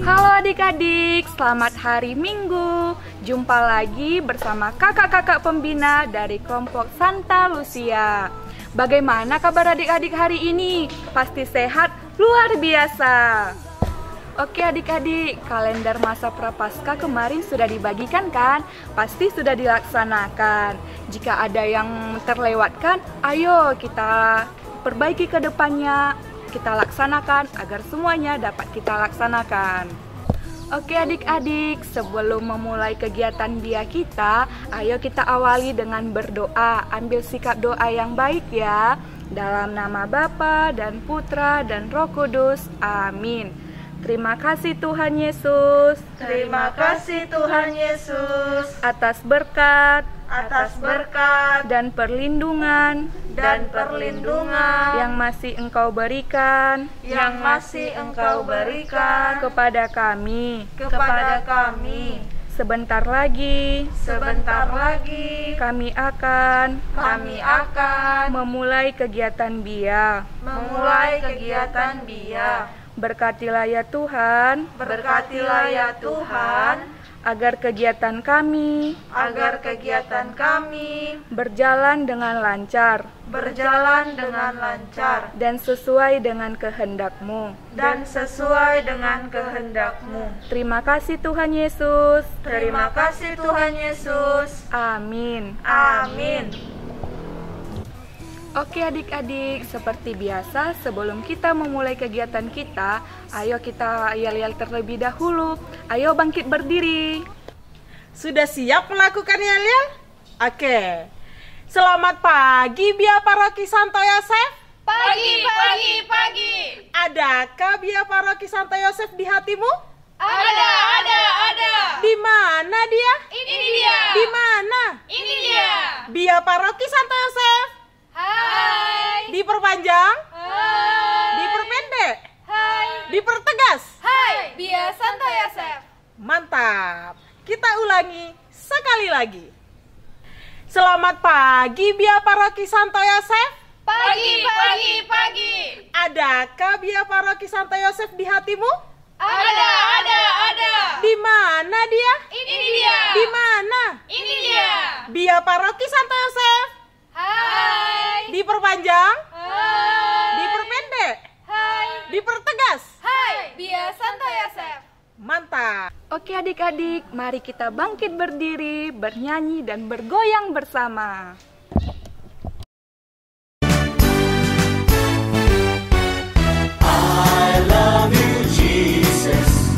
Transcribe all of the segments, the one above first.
Halo adik-adik, selamat hari Minggu. Jumpa lagi bersama kakak-kakak pembina dari kelompok Santa Lucia. Bagaimana kabar adik-adik hari ini? Pasti sehat luar biasa. Oke adik-adik, kalender masa prapaskah kemarin sudah dibagikan kan? Pasti sudah dilaksanakan. Jika ada yang terlewatkan, ayo kita perbaiki ke depannya. Kita laksanakan agar semuanya dapat kita laksanakan. Oke adik-adik, sebelum memulai kegiatan BIA kita, ayo kita awali dengan berdoa. Ambil sikap doa yang baik ya. Dalam nama Bapa dan Putra dan Roh Kudus. Amin. Terima kasih Tuhan Yesus. Terima kasih Tuhan Yesus Atas berkat dan perlindungan yang masih Engkau berikan kepada kami. Sebentar lagi kami akan memulai kegiatan BIA. Berkatilah ya Tuhan, agar kegiatan kami berjalan dengan lancar dan sesuai dengan kehendak-Mu. Terima kasih Tuhan Yesus. Amin. Oke adik-adik, seperti biasa sebelum kita memulai kegiatan kita, ayo kita yel-yel terlebih dahulu. Ayo bangkit berdiri. Sudah siap melakukan yel-yel? Oke. Selamat pagi BIA Paroki Santo Yosef. Pagi. Adakah BIA Paroki Santo Yosef di hatimu? Ada. Di mana dia? Ini dia. Di mana? Ini dia. BIA Paroki Santo Yosef. Hai. Diperpanjang? Hai. Diperpendek? Hai. Dipertegas? Hai. BIA Santo Yosef. Mantap. Kita ulangi sekali lagi. Selamat pagi BIA Paroki Santo Yosef. Pagi. Adakah BIA Paroki Santo Yosef di hatimu? Ada. Di mana dia? Ini dia. Di mana? Ini dia. BIA Paroki Santo Yosef. Hai. Diperpanjang? Hai. Diperpendek? Hai. Dipertegas? Hai. BIA Santo Yosef. Mantap. Oke adik-adik, mari kita bangkit berdiri, bernyanyi dan bergoyang bersama. I love you, Jesus,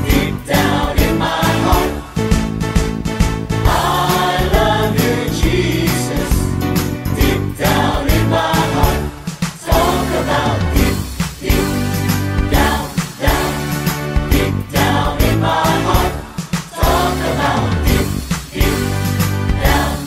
deep down in my heart. I love you, Jesus, deep down in my heart. Talk about deep, deep, down, deep down in my heart. Talk about deep, deep, down,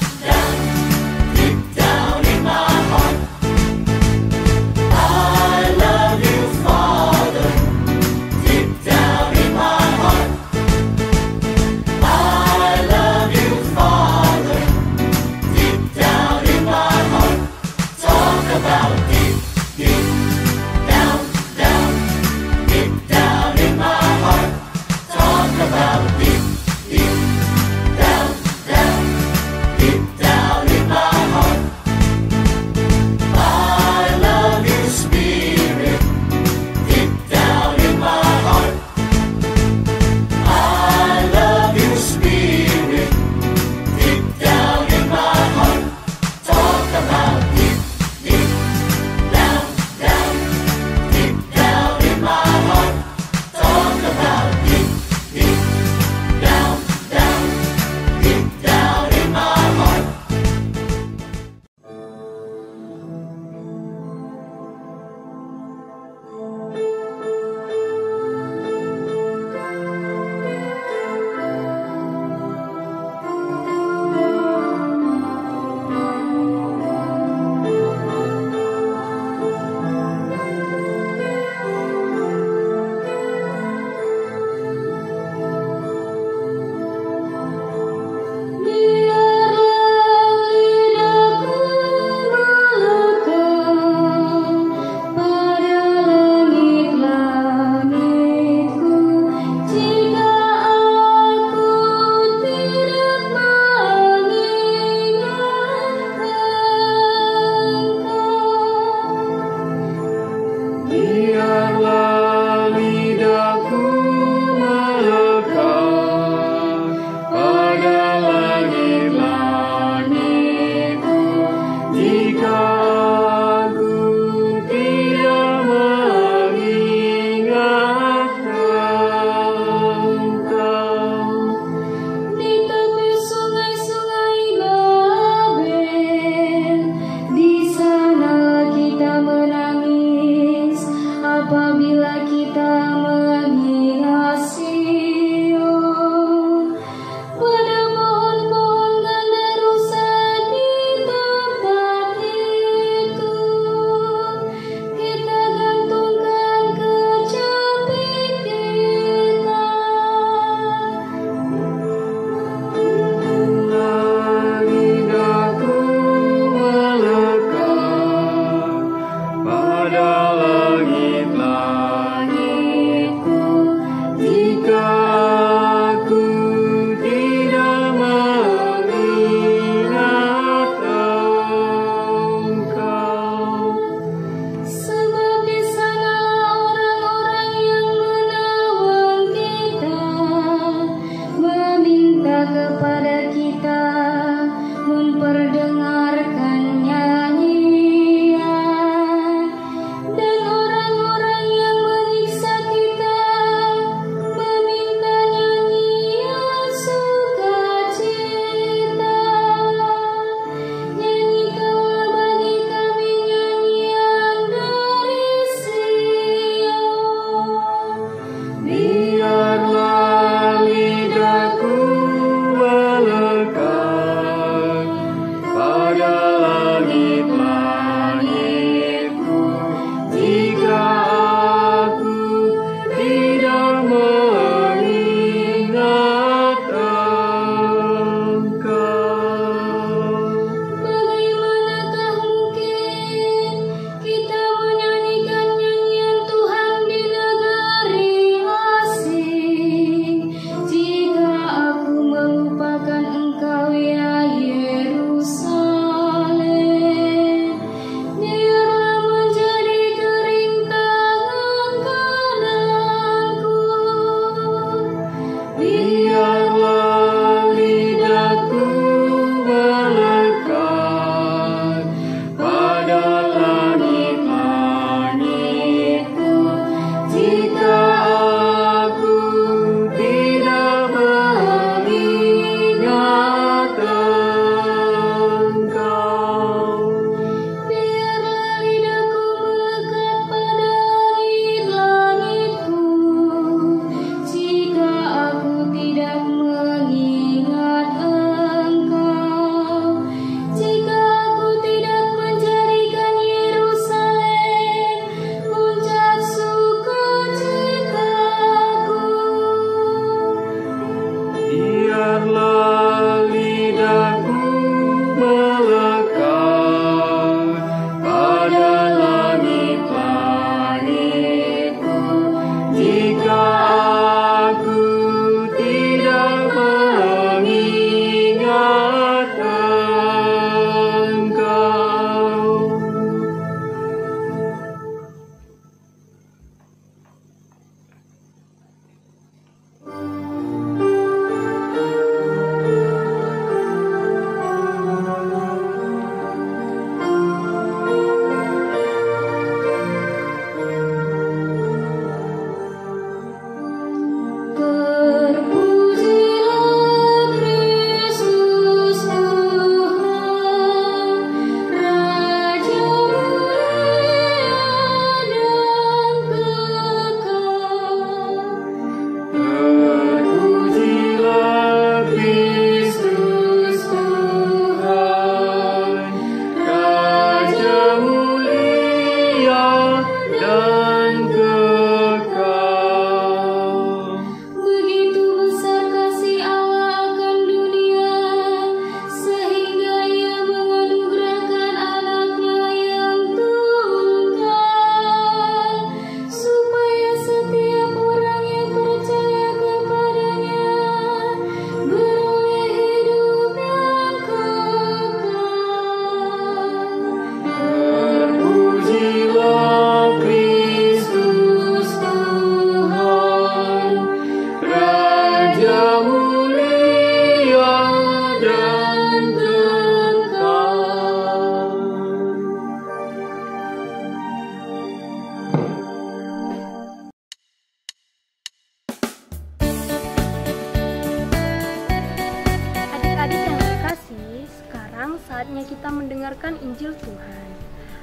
mendengarkan Injil Tuhan.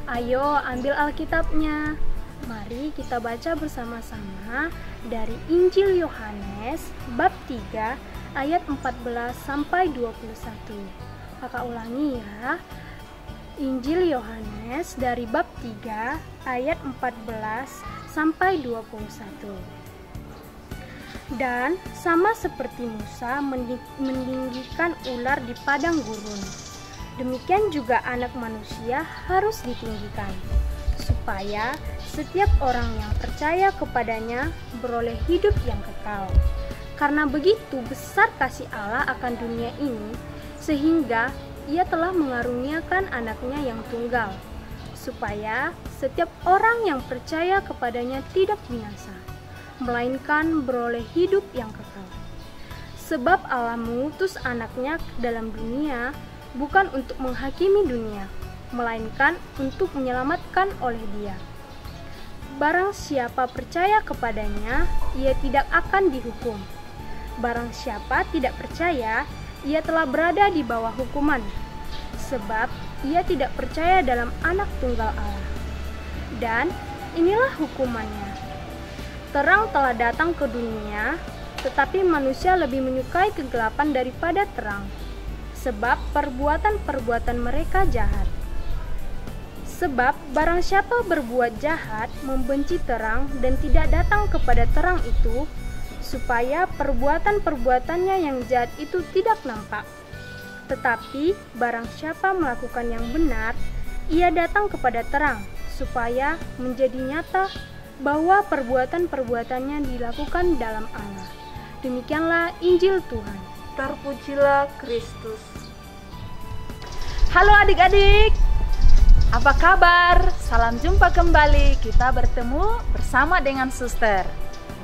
Ayo ambil Alkitabnya. Mari kita baca bersama-sama dari Injil Yohanes bab 3 ayat 14 sampai 21. Kakak ulangi ya. Injil Yohanes dari bab 3 ayat 14 sampai 21. Dan sama seperti Musa meninggikan ular di padang gurun, demikian juga Anak Manusia harus ditinggikan, supaya setiap orang yang percaya kepadanya beroleh hidup yang kekal. Karena begitu besar kasih Allah akan dunia ini, sehingga Ia telah mengaruniakan anaknya yang tunggal, supaya setiap orang yang percaya kepadanya tidak binasa, melainkan beroleh hidup yang kekal. Sebab Allah mengutus anaknya ke dalam dunia bukan untuk menghakimi dunia, melainkan untuk menyelamatkan oleh Dia. Barang siapa percaya kepadanya, ia tidak akan dihukum. Barang siapa tidak percaya, ia telah berada di bawah hukuman, sebab ia tidak percaya dalam Anak Tunggal Allah. Dan inilah hukumannya. Terang telah datang ke dunia, tetapi manusia lebih menyukai kegelapan daripada terang, sebab perbuatan-perbuatan mereka jahat. Sebab barang siapa berbuat jahat membenci terang dan tidak datang kepada terang itu, supaya perbuatan-perbuatannya yang jahat itu tidak nampak. Tetapi barang siapa melakukan yang benar, ia datang kepada terang, supaya menjadi nyata bahwa perbuatan-perbuatannya dilakukan dalam Allah. Demikianlah Injil Tuhan. Terpujilah Kristus. Halo adik-adik, apa kabar? Salam jumpa kembali. Kita bertemu bersama dengan Suster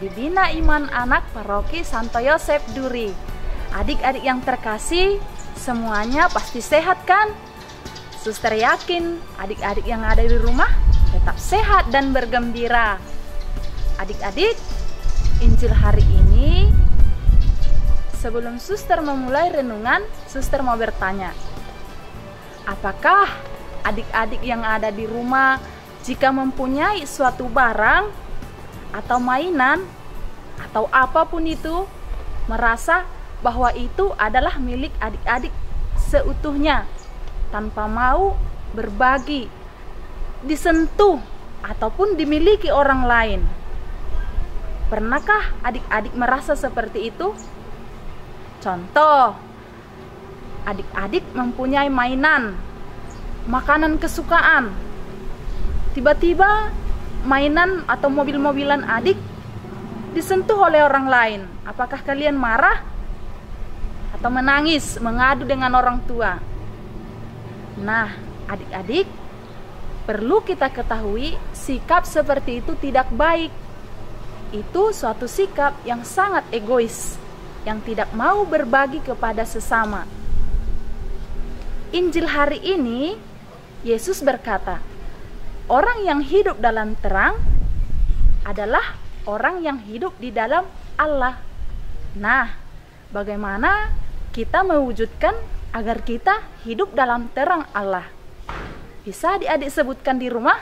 di Bina Iman Anak Paroki Santo Yosef Duri. Adik-adik yang terkasih, semuanya pasti sehat kan? Suster yakin adik-adik yang ada di rumah tetap sehat dan bergembira. Adik-adik, Injil hari ini, sebelum Suster memulai renungan, Suster mau bertanya, apakah adik-adik yang ada di rumah jika mempunyai suatu barang atau mainan atau apapun itu, merasa bahwa itu adalah milik adik-adik seutuhnya, tanpa mau berbagi, disentuh ataupun dimiliki orang lain? Pernahkah adik-adik merasa seperti itu? Contoh, adik-adik mempunyai mainan, makanan kesukaan, tiba-tiba mainan atau mobil-mobilan adik disentuh oleh orang lain. Apakah kalian marah atau menangis, mengadu dengan orang tua? Nah, adik-adik, perlu kita ketahui sikap seperti itu tidak baik. Itu suatu sikap yang sangat egois, yang tidak mau berbagi kepada sesama. Injil hari ini, Yesus berkata, orang yang hidup dalam terang adalah orang yang hidup di dalam Allah. Nah, bagaimana kita mewujudkan agar kita hidup dalam terang Allah? Bisa adik-adik sebutkan di rumah?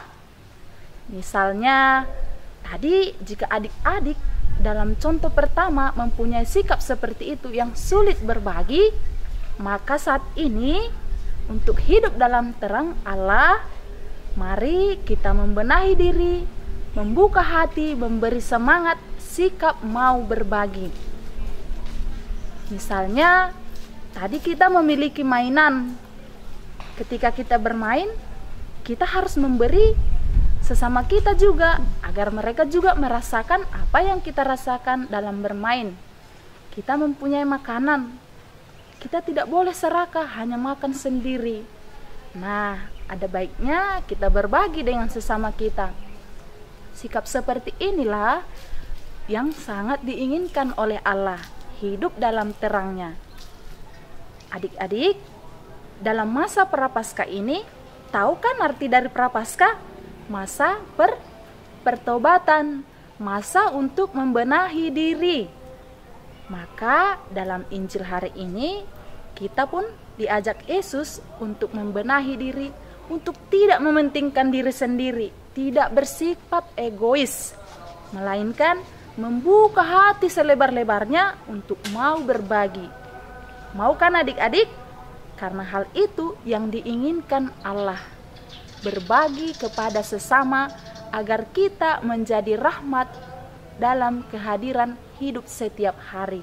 Misalnya, tadi jika adik-adik dalam contoh pertama mempunyai sikap seperti itu yang sulit berbagi, maka saat ini untuk hidup dalam terang Allah, mari kita membenahi diri, membuka hati, memberi semangat, sikap mau berbagi. Misalnya, tadi kita memiliki mainan. Ketika kita bermain, kita harus memberi sesama kita juga, agar mereka juga merasakan apa yang kita rasakan dalam bermain. Kita mempunyai makanan, kita tidak boleh serakah hanya makan sendiri. Nah, ada baiknya kita berbagi dengan sesama kita. Sikap seperti inilah yang sangat diinginkan oleh Allah, hidup dalam terangnya. Adik-adik, dalam masa Prapaskah ini, tahu kan arti dari Prapaskah? Masa pertobatan, masa untuk membenahi diri. Maka dalam Injil hari ini, kita pun diajak Yesus untuk membenahi diri, untuk tidak mementingkan diri sendiri, tidak bersifat egois, melainkan membuka hati selebar-lebarnya untuk mau berbagi. Mau kan adik-adik? Karena hal itu yang diinginkan Allah. Berbagi kepada sesama agar kita menjadi rahmat dalam kehadiran hidup setiap hari.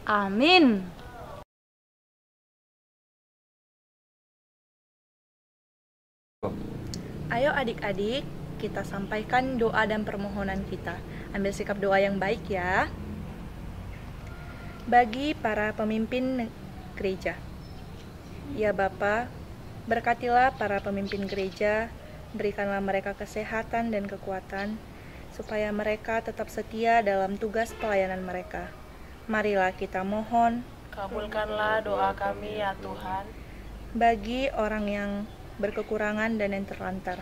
Amin. Ayo adik-adik, kita sampaikan doa dan permohonan kita. Ambil sikap doa yang baik ya. Bagi para pemimpin gereja. Ya Bapa, berkatilah para pemimpin gereja, berikanlah mereka kesehatan dan kekuatan, supaya mereka tetap setia dalam tugas pelayanan mereka. Marilah kita mohon, Kabulkanlah doa kami ya Tuhan. bagi orang yang berkekurangan dan yang terlantar.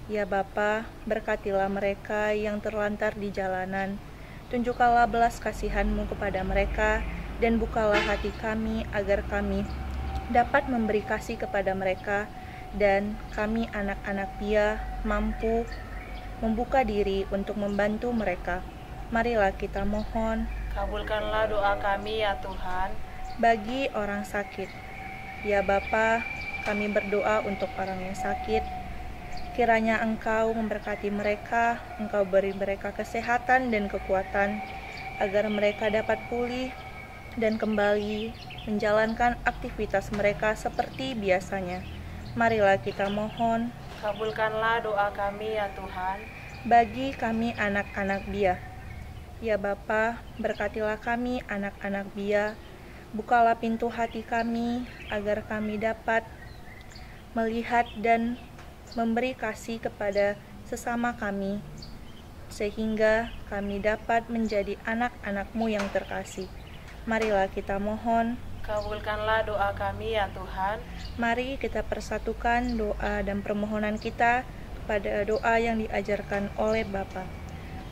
Ya Bapa, berkatilah mereka yang terlantar di jalanan. Tunjukkanlah belas kasihan-Mu kepada mereka, dan bukalah hati kami agar kami dapat memberi kasih kepada mereka, dan kami anak-anak Dia mampu membuka diri untuk membantu mereka. Marilah kita mohon, Kabulkanlah doa kami ya Tuhan. bagi orang sakit. Ya Bapa, kami berdoa untuk orang yang sakit. Kiranya Engkau memberkati mereka, Engkau beri mereka kesehatan dan kekuatan, agar mereka dapat pulih dan kembali menjalankan aktivitas mereka seperti biasanya. Marilah kita mohon, Kabulkanlah doa kami ya Tuhan. bagi kami anak-anak Dia. Ya Bapa, berkatilah kami anak-anak Dia. Bukalah pintu hati kami agar kami dapat melihat dan memberi kasih kepada sesama kami, sehingga kami dapat menjadi anak-anak-Mu yang terkasih. Marilah kita mohon, Kabulkanlah doa kami ya Tuhan. mari kita persatukan doa dan permohonan kita kepada doa yang diajarkan oleh Bapa.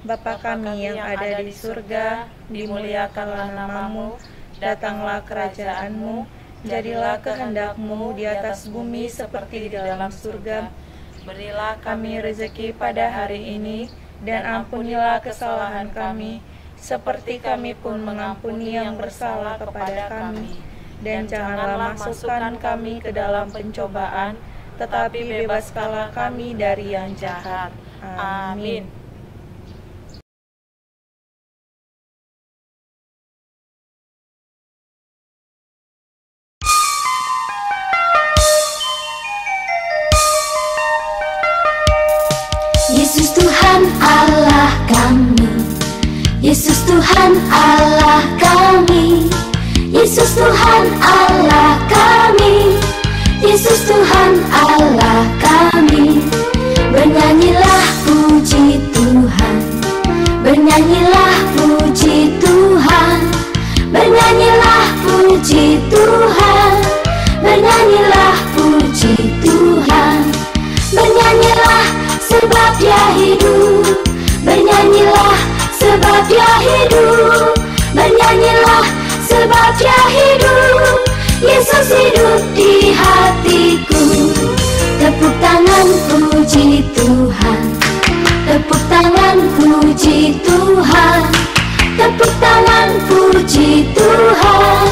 Bapa kami yang ada di surga, dimuliakanlah nama-Mu, datanglah kerajaan-Mu, jadilah kehendak-Mu di atas bumi seperti di dalam surga. Berilah Kami rezeki pada hari ini, dan ampunilah kesalahan kami, seperti kami pun mengampuni yang bersalah kepada kami. Dan janganlah masukkan kami ke dalam pencobaan, tetapi bebaskanlah kami dari yang jahat. Amin. Yesus Tuhan Allah kami, Yesus Tuhan Allah kami, Yesus Tuhan Allah kami, Yesus Tuhan Allah kami. Bernyanyilah puji Tuhan, bernyanyilah puji Tuhan, bernyanyilah puji Tuhan, bernyanyilah puji Tuhan. Bernyanyilah sebab Dia hidup, bernyanyilah sebab Dia hidup, bernyanyilah sebab Dia hidup. Yesus hidup di hatiku. Tepuk tangan puji Tuhan, tepuk tangan puji Tuhan, tepuk tangan puji Tuhan,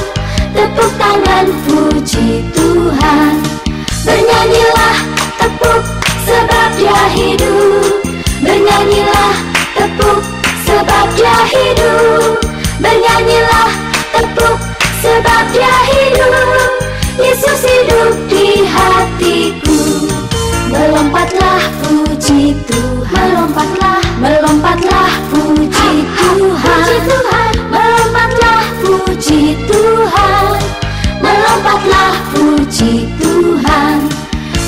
tepuk tangan puji Tuhan. Bernyanyilah tepuk sebab Dia hidup, bernyanyilah tepuk sebab Dia hidup, bernyanyilah tepuk sebab Dia hidup. Yesus hidup di hatiku. Melompatlah puji Tuhan, melompatlah, melompatlah puji Tuhan, melompatlah puji Tuhan, melompatlah puji Tuhan.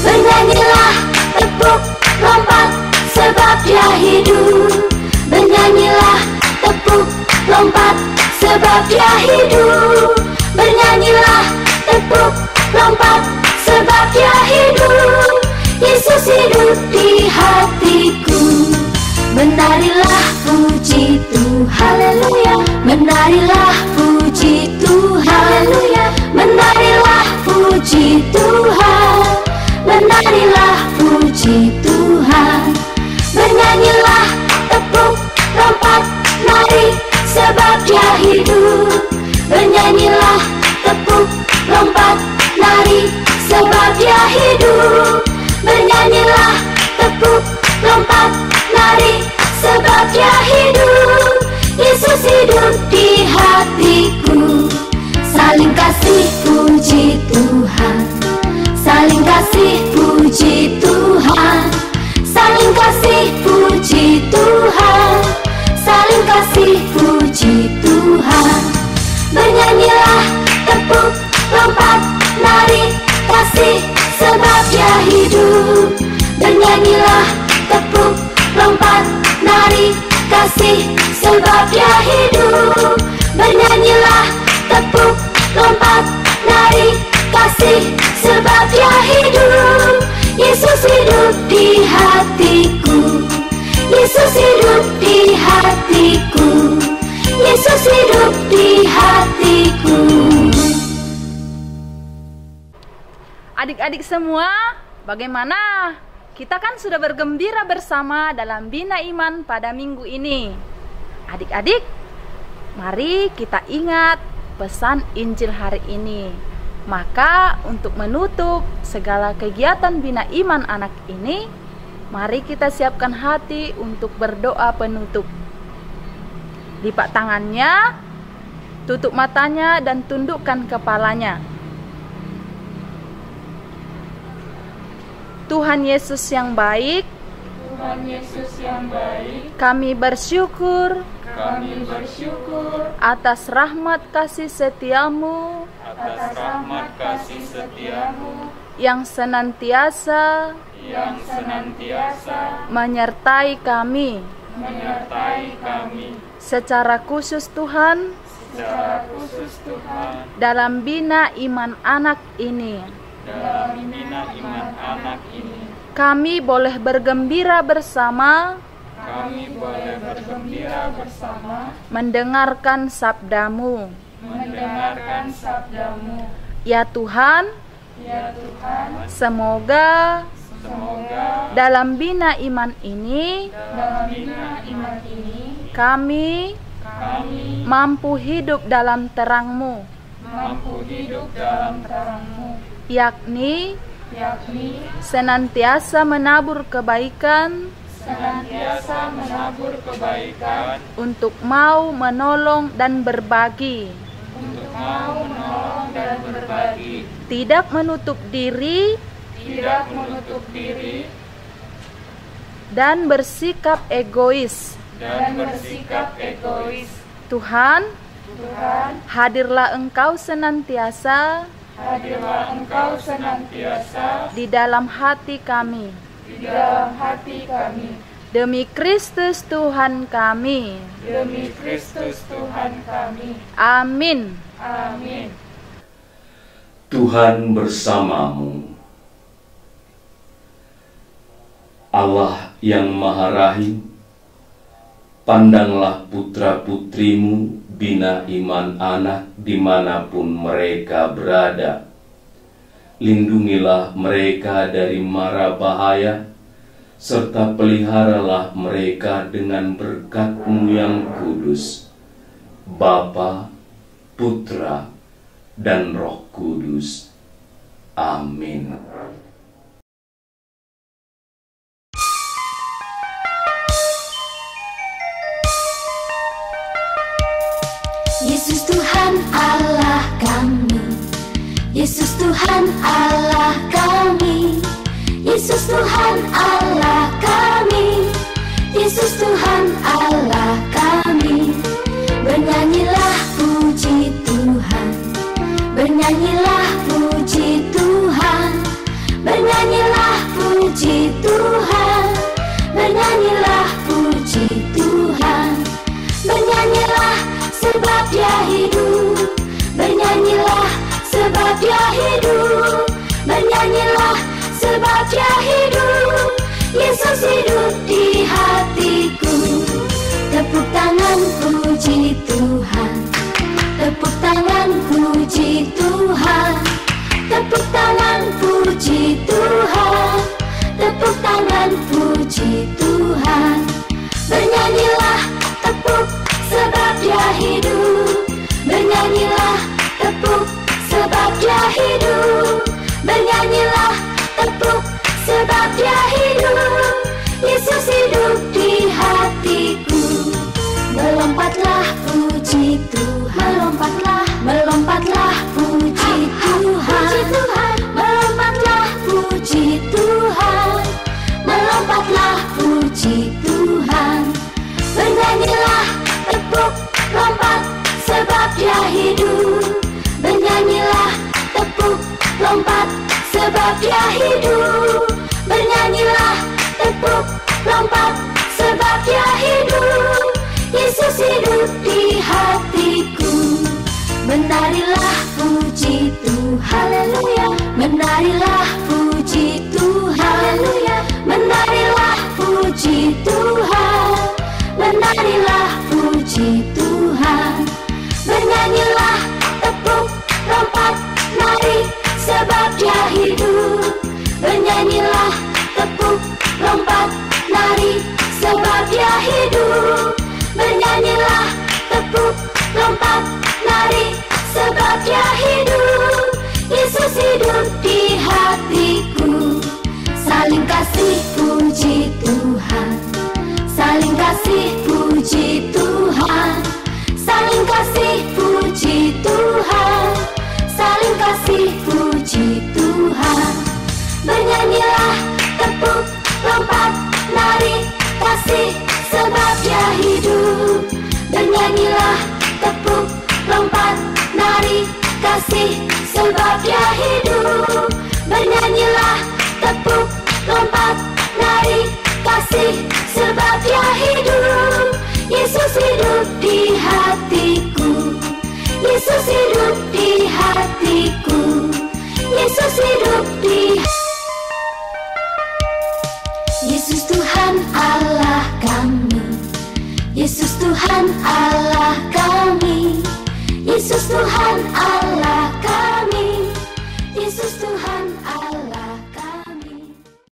Bernyanyilah tepuk lompat sebab Dia hidup, bernyanyilah tepuk lompat sebab Dia hidup, bernyanyilah kasih sebab dia hidup. Bernyanyilah, tepuk, lompat, nari, kasih sebab dia hidup. Bernyanyilah, tepuk, lompat, nari, kasih sebab dia hidup. Yesus hidup di hatiku, Yesus hidup di hatiku, Yesus hidup di hatiku. Adik-adik semua, bagaimana? Kita kan sudah bergembira bersama dalam Bina Iman pada minggu ini. Adik-adik, mari kita ingat pesan Injil hari ini. Maka untuk menutup segala kegiatan Bina Iman anak ini, mari kita siapkan hati untuk berdoa penutup. Lipat tangannya, tutup matanya dan tundukkan kepalanya. Tuhan Yesus yang baik, Tuhan Yesus yang baik, kami bersyukur kami bersyukur atas rahmat kasih setiamu atas rahmat kasih setiamu yang senantiasa yang senantiasa menyertai kami. menyertai kami. Secara khusus Tuhan, Secara khusus Tuhan, dalam Bina Iman anak ini, dalam Bina Iman anak ini, kami boleh bergembira bersama kami boleh bergembira bersama, mendengarkan sabdamu. mendengarkan sabdamu. Ya Tuhan, Ya Tuhan, semoga semoga dalam Bina Iman ini dalam Bina Iman ini kami kami mampu hidup dalam terang-Mu, mampu hidup dalam terang-Mu, yakni yakni senantiasa menabur kebaikan senantiasa menabur kebaikan, untuk mau menolong dan berbagi, untuk mau menolong dan berbagi, tidak menutup diri tidak menutup diri dan bersikap egois. dan bersikap egois. Tuhan, Tuhan, hadirlah Engkau senantiasa hadirlah Engkau senantiasa di dalam hati kami. di dalam hati kami. Demi Kristus Tuhan kami. Demi Kristus Tuhan kami. Amin. Amin. Tuhan bersamamu. Allah yang Maha Rahim, pandanglah putra-putrimu Bina Iman anak dimanapun mereka berada. Lindungilah mereka dari mara bahaya, serta peliharalah mereka dengan berkat-Mu yang kudus, Bapa, Putra, dan Roh Kudus. Amin. Yesus Tuhan Allah kami, Yesus Tuhan Allah kami, Yesus Tuhan Allah kami, Yesus Tuhan Allah kami. Bernyanyilah puji Tuhan, bernyanyilah puji Tuhan, bernyanyilah puji Tuhan, bernyanyilah puji Tuhan. Bernyanyilah sebab dia hidup, bernyanyilah sebab dia hidup, bernyanyilah sebab dia hidup. Yesus hidup di hatiku. Tepuk tangan puji Tuhan, tepuk tangan puji Tuhan, tepuk tangan puji Tuhan, tepuk tangan puji Tuhan. Bernyanyilah, tepuk sebab dia hidup, bernyanyilah, tepuk sebab dia hidup, bernyanyilah, tepuk sebab dia hidup. Yesus hidup di hatiku. Melompatlah puji Tuhan, melompatlah, melompatlah puji Tuhan, melompatlah puji Tuhan, melompatlah puji Tuhan. Bernyanyilah, tepuk, lompat sebab dia hidup, bernyanyilah, tepuk, lompat sebab menarilah puji Tuhan, haleluya, menarilah puji Tuhan, haleluya, menarilah puji Tuhan, menarilah puji Tuhan. Bernyanyilah, tepuk, lompat, nari, sebab Dia hidup. Bernyanyilah, tepuk, lompat, nari, sebab Dia hidup. Bernyanyilah, tepuk, lompat, nari, sebab Dia hidup. Yesus hidup di hatiku. Saling kasih puji Tuhan, saling kasih puji Tuhan, saling kasih puji Tuhan, saling kasih puji Tuhan. Bernyanyilah, tepuk, lompat, nari, kasih, sebab Dia hidup. Bernyanyilah, tepuk, lompat, nari, kasih, sebab Dia hidup. Bernyanyilah, tepuk, lompat, nari, kasih, sebab Dia hidup. Yesus hidup di hatiku. Yesus hidup di hatiku. Yesus hidup di Yesus Tuhan Allah kami. Yesus Tuhan Allah